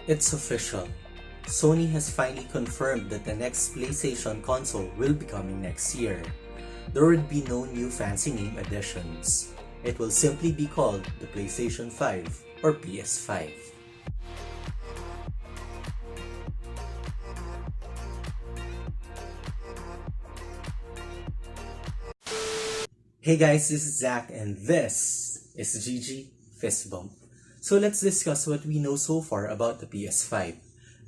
It's official. Sony has finally confirmed that the next PlayStation console will be coming next year. There would be no new fancy name additions. It will simply be called the PlayStation 5 or PS5. Hey guys, this is Zach and this is GG Fist Bump. So let's discuss what we know so far about the PS5.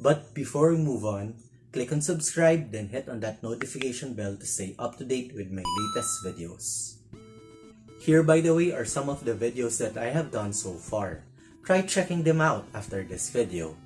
But before we move on, click on subscribe, then hit on that notification bell to stay up to date with my latest videos. Here, by the way, are some of the videos that I have done so far. Try checking them out after this video.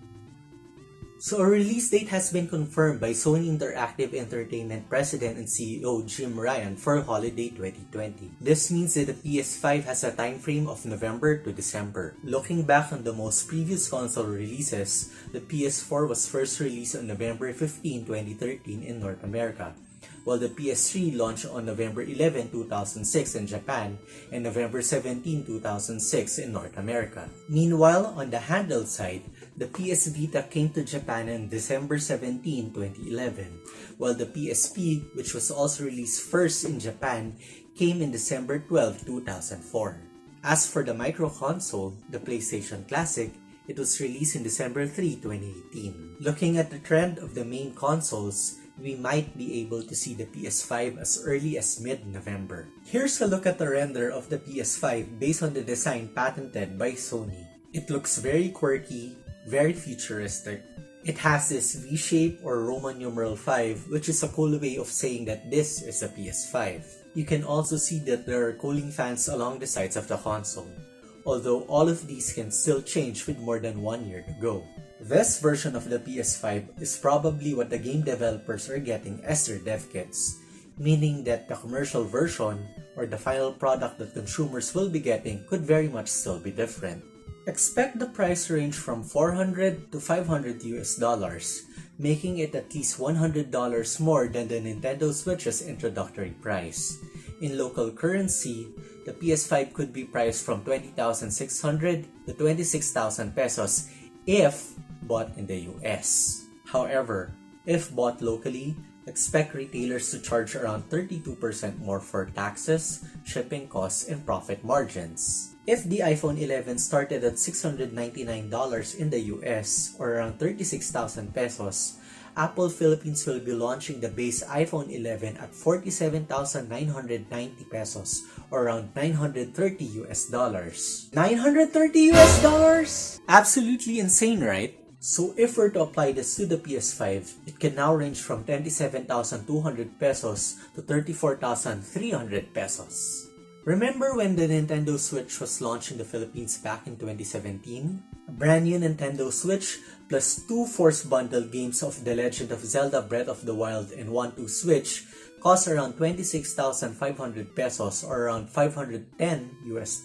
So a release date has been confirmed by Sony Interactive Entertainment President and CEO Jim Ryan for holiday 2020. This means that the PS5 has a time frame of November to December. Looking back on the most previous console releases, the PS4 was first released on November 15, 2013 in North America, while the PS3 launched on November 11, 2006 in Japan and November 17, 2006 in North America. Meanwhile, on the handheld side, the PS Vita came to Japan on December 17, 2011, while the PSP, which was also released first in Japan, came in December 12, 2004. As for the micro console, the PlayStation Classic, it was released in December 3, 2018. Looking at the trend of the main consoles, we might be able to see the PS5 as early as mid-November. Here's a look at the render of the PS5 based on the design patented by Sony. It looks very quirky, very futuristic. It has this V-shape or Roman numeral 5, which is a cool way of saying that this is a PS5. You can also see that there are cooling fans along the sides of the console, although all of these can still change with more than 1 year to go. This version of the PS5 is probably what the game developers are getting as their dev kits, meaning that the commercial version or the final product that consumers will be getting could very much still be different. Expect the price range from $400 to $500 US, making it at least $100 more than the Nintendo Switch's introductory price. In local currency, the PS5 could be priced from 20,600 to 26,000 pesos if bought in the US. However, if bought locally, expect retailers to charge around 32% more for taxes, shipping costs, and profit margins. If the iPhone 11 started at $699 in the US or around 36,000 pesos, Apple Philippines will be launching the base iPhone 11 at 47,990 pesos or around $930 US. $930 US? Absolutely insane, right? So if we're to apply this to the PS5, it can now range from 27,200 pesos to 34,300 pesos. Remember when the Nintendo Switch was launched in the Philippines back in 2017? A brand new Nintendo Switch plus 2 Force Bundle games of The Legend of Zelda Breath of the Wild and 1-2 Switch cost around 26,500 pesos or around $510 US.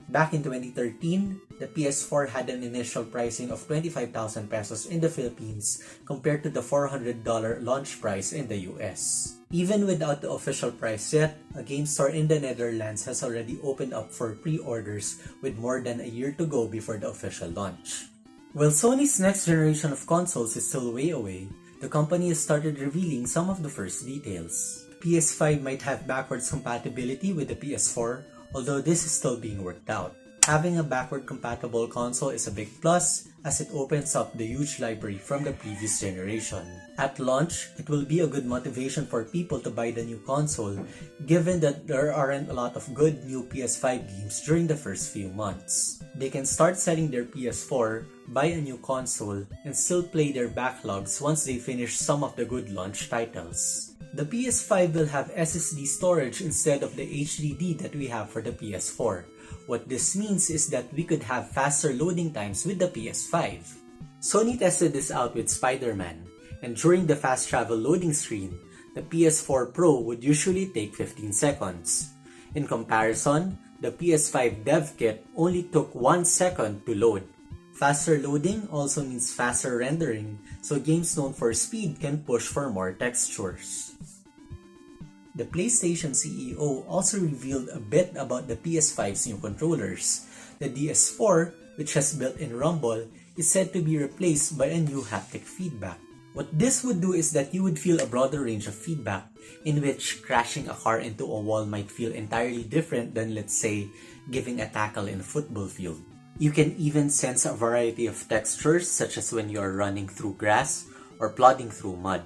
Back in 2013, the PS4 had an initial pricing of 25,000 pesos in the Philippines compared to the $400 launch price in the US. Even without the official price yet, a game store in the Netherlands has already opened up for pre-orders with more than a year to go before the official launch. While Sony's next generation of consoles is still way away, the company has started revealing some of the first details. PS5 might have backwards compatibility with the PS4, although this is still being worked out. Having a backward compatible console is a big plus as it opens up the huge library from the previous generation. At launch, it will be a good motivation for people to buy the new console, given that there aren't a lot of good new PS5 games during the first few months. They can start selling their PS4, buy a new console, and still play their backlogs once they finish some of the good launch titles. The PS5 will have SSD storage instead of the HDD that we have for the PS4. What this means is that we could have faster loading times with the PS5. Sony tested this out with Spider-Man, and during the fast travel loading screen, the PS4 Pro would usually take 15 seconds. In comparison, the PS5 dev kit only took 1 second to load. Faster loading also means faster rendering, so games known for speed can push for more textures. The PlayStation CEO also revealed a bit about the PS5's new controllers. The DS4, which has built-in rumble, is said to be replaced by a new haptic feedback. What this would do is that you would feel a broader range of feedback, in which crashing a car into a wall might feel entirely different than, let's say, giving a tackle in a football field. You can even sense a variety of textures, such as when you are running through grass or plodding through mud.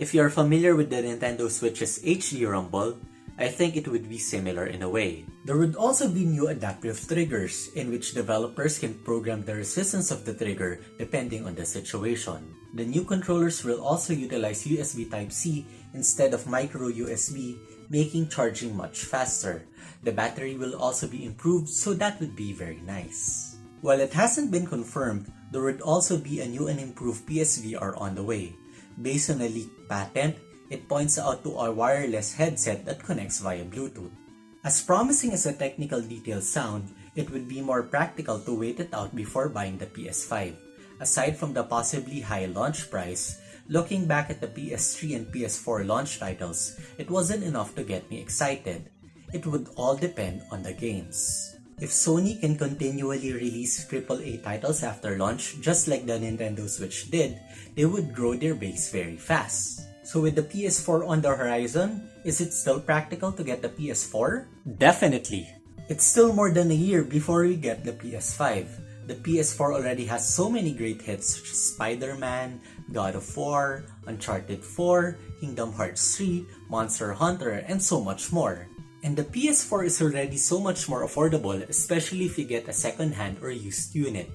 If you are familiar with the Nintendo Switch's HD rumble, I think it would be similar in a way. There would also be new adaptive triggers, in which developers can program the resistance of the trigger depending on the situation. The new controllers will also utilize USB Type-C instead of micro USB, making charging much faster. The battery will also be improved, so that would be very nice. While it hasn't been confirmed, there would also be a new and improved PSVR on the way. Based on a leaked patent, it points out to a wireless headset that connects via Bluetooth. As promising as the technical details sound, it would be more practical to wait it out before buying the PS5. Aside from the possibly high launch price, looking back at the PS3 and PS4 launch titles, it wasn't enough to get me excited. It would all depend on the games. If Sony can continually release AAA titles after launch, just like the Nintendo Switch did, they would grow their base very fast. So with the PS4 on the horizon, is it still practical to get the PS4? Definitely! It's still more than a year before we get the PS5. The PS4 already has so many great hits such as Spider-Man, God of War, Uncharted 4, Kingdom Hearts 3, Monster Hunter, and so much more. And the PS4 is already so much more affordable, especially if you get a second-hand or used unit.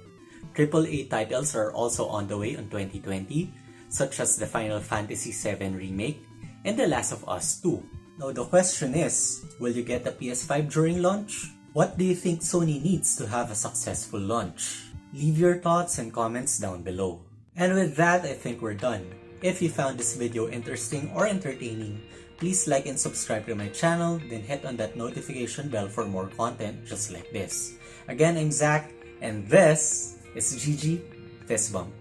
AAA titles are also on the way in 2020, such as the Final Fantasy VII Remake and The Last of Us 2. Now the question is, will you get the PS5 during launch? What do you think Sony needs to have a successful launch? Leave your thoughts and comments down below. And with that, I think we're done. If you found this video interesting or entertaining, please like and subscribe to my channel, then hit on that notification bell for more content just like this. Again, I'm Zach, and this is GG Fist Bump.